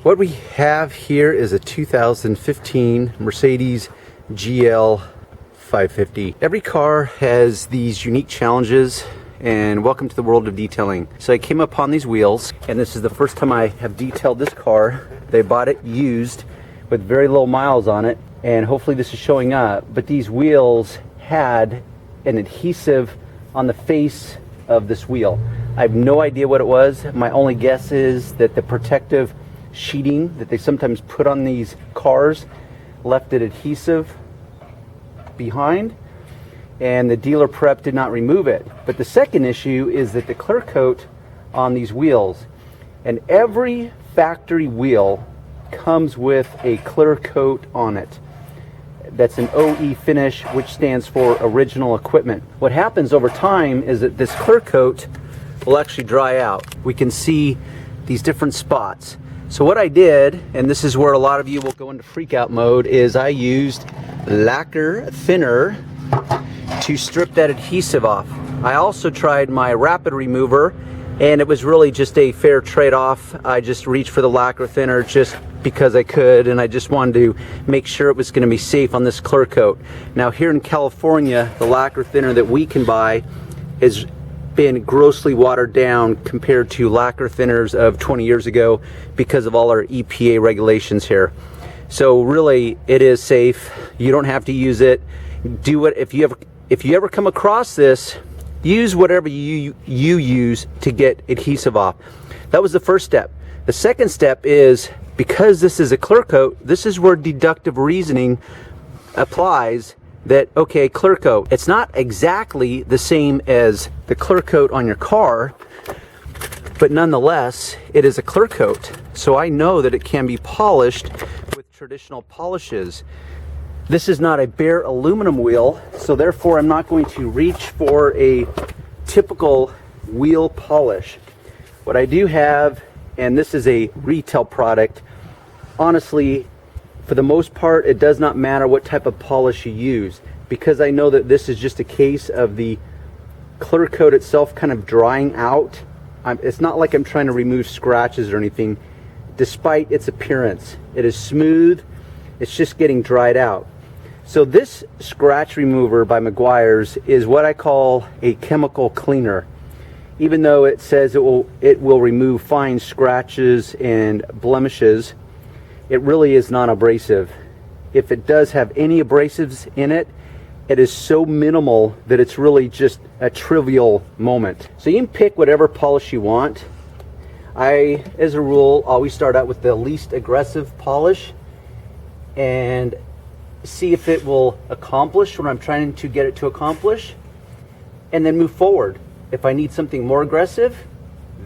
What we have here is a 2015 Mercedes GL550. Every car has these unique challenges, and welcome to the world of detailing. So I came upon these wheels, and this is the first time I have detailed this car. They bought it used with very low miles on it, and hopefully this is showing up. But these wheels had an adhesive on the face of this wheel. I have no idea what it was. My only guess is that the protective sheeting that they sometimes put on these cars left it adhesive behind, and the dealer prep did not remove it. But the second issue is that the clear coat on these wheels, and every factory wheel comes with a clear coat on it. That's an OE finish, which stands for original equipment. What happens over time is that this clear coat will actually dry out. We can see these different spots. So what I did, and this is where a lot of you will go into freak out mode, is I used lacquer thinner to strip that adhesive off. I also tried my rapid remover, and it was really just a fair trade-off. I just reached for the lacquer thinner just because I could, and I just wanted to make sure it was going to be safe on this clear coat. Now here in California, the lacquer thinner that we can buy has been grossly watered down compared to lacquer thinners of 20 years ago because of all our EPA regulations here. So really, it is safe. You don't have to use it. Do it if you ever come across this. Use whatever you use to get adhesive off. That was the first step. The second step is, because this is a clear coat, this is where deductive reasoning applies. That, okay, clear coat, it's not exactly the same as the clear coat on your car, but nonetheless, it is a clear coat. So I know that it can be polished with traditional polishes. This is not a bare aluminum wheel, so therefore I'm not going to reach for a typical wheel polish. What I do have, and this is a retail product, honestly, for the most part, it does not matter what type of polish you use, because I know that this is just a case of the clear coat itself kind of drying out. It's not like I'm trying to remove scratches or anything. Despite its appearance, it is smooth. It's just getting dried out. So this scratch remover by Meguiar's is what I call a chemical cleaner. Even though it says it will remove fine scratches and blemishes, it really is non-abrasive. If it does have any abrasives in it, it is so minimal that it's really just a trivial moment. So you can pick whatever polish you want. I, as a rule, always start out with the least aggressive polish and see if it will accomplish what I'm trying to get it to accomplish, and then move forward. If I need something more aggressive,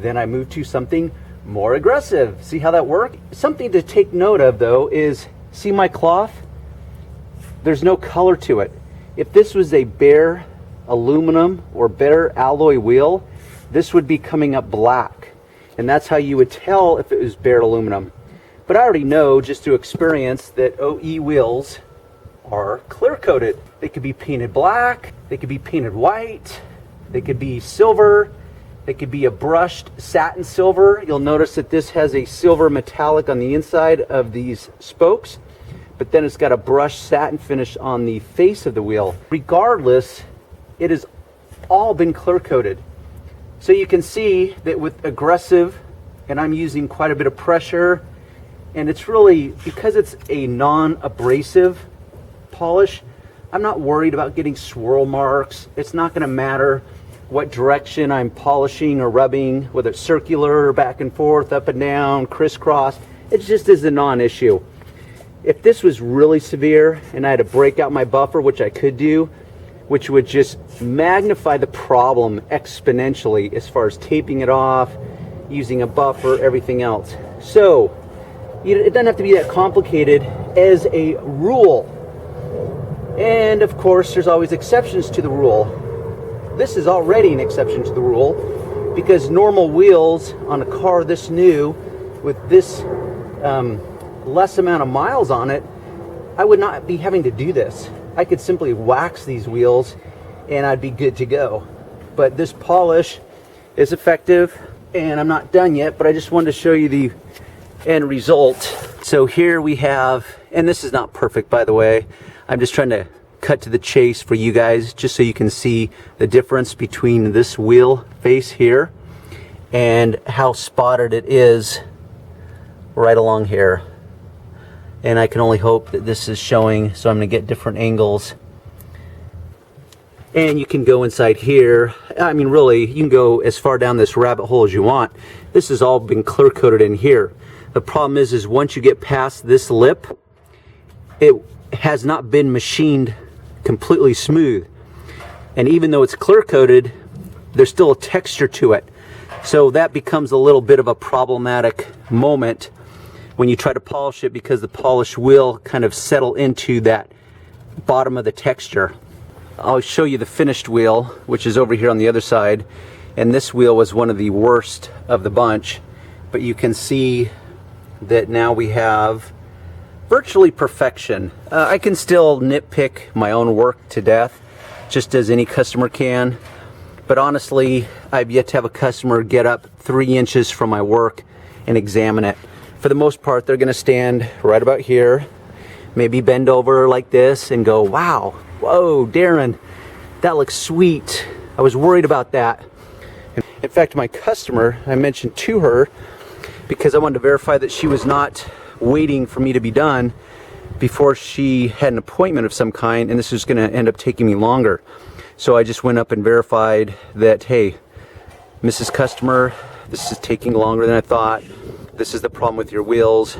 then I move to something more aggressive. See how that works? Something to take note of though is, see my cloth? There's no color to it. If this was a bare aluminum or bare alloy wheel, this would be coming up black, and that's how you would tell if it was bare aluminum. But I already know just through experience that OE wheels are clear coated. They could be painted black, they could be painted white, they could be silver, it could be a brushed satin silver. You'll notice that this has a silver metallic on the inside of these spokes, but then it's got a brushed satin finish on the face of the wheel. Regardless, it has all been clear coated. So you can see that with aggressive, and I'm using quite a bit of pressure, and it's really, because it's a non-abrasive polish, I'm not worried about getting swirl marks. It's not going to matter what direction I'm polishing or rubbing, whether it's circular or back and forth, up and down, crisscross. It just is a non-issue. If this was really severe and I had to break out my buffer, which I could do, which would just magnify the problem exponentially as far as taping it off, using a buffer, everything else. So it doesn't have to be that complicated as a rule. And of course, there's always exceptions to the rule. This is already an exception to the rule, because normal wheels on a car this new with this less amount of miles on it, I would not be having to do this. I could simply wax these wheels and I'd be good to go. But this polish is effective, and I'm not done yet, but I just wanted to show you the end result. So here we have, and this is not perfect by the way, I'm just trying to cut to the chase for you guys just so you can see the difference between this wheel face here and how spotted it is right along here. And I can only hope that this is showing, so I'm going to get different angles. And you can go inside here. I mean, really, you can go as far down this rabbit hole as you want. This has all been clear coated in here. The problem is once you get past this lip, it has not been machined completely smooth. And even though it's clear coated, there's still a texture to it. So that becomes a little bit of a problematic moment when you try to polish it, because the polish will kind of settle into that bottom of the texture. I'll show you the finished wheel, which is over here on the other side, and this wheel was one of the worst of the bunch, but you can see that now we have virtually perfection. I can still nitpick my own work to death, just as any customer can, but honestly, I've yet to have a customer get up 3 inches from my work and examine it. For the most part, they're gonna stand right about here, maybe bend over like this and go, wow, whoa, Darren, that looks sweet. I was worried about that. In fact, my customer, I mentioned to her, because I wanted to verify that she was not waiting for me to be done before she had an appointment of some kind, and this was gonna end up taking me longer. So I just went up and verified that, hey, Mrs. Customer, this is taking longer than I thought. This is the problem with your wheels.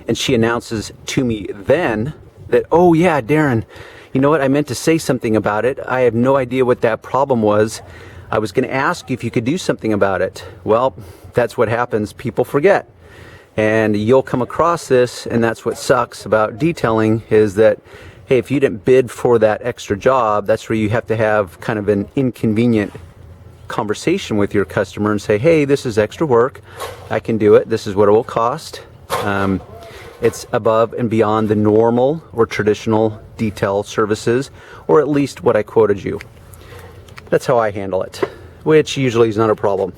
And she announces to me then that, oh yeah, Darren, you know what, I meant to say something about it. I have no idea what that problem was. I was going to ask if you could do something about it. Well, that's what happens. People forget. And you'll come across this, and that's what sucks about detailing, is that, hey, if you didn't bid for that extra job, that's where you have to have kind of an inconvenient conversation with your customer and say, hey, this is extra work. I can do it. This is what it will cost. It's above and beyond the normal or traditional detail services, or at least what I quoted you. That's how I handle it, which usually is not a problem.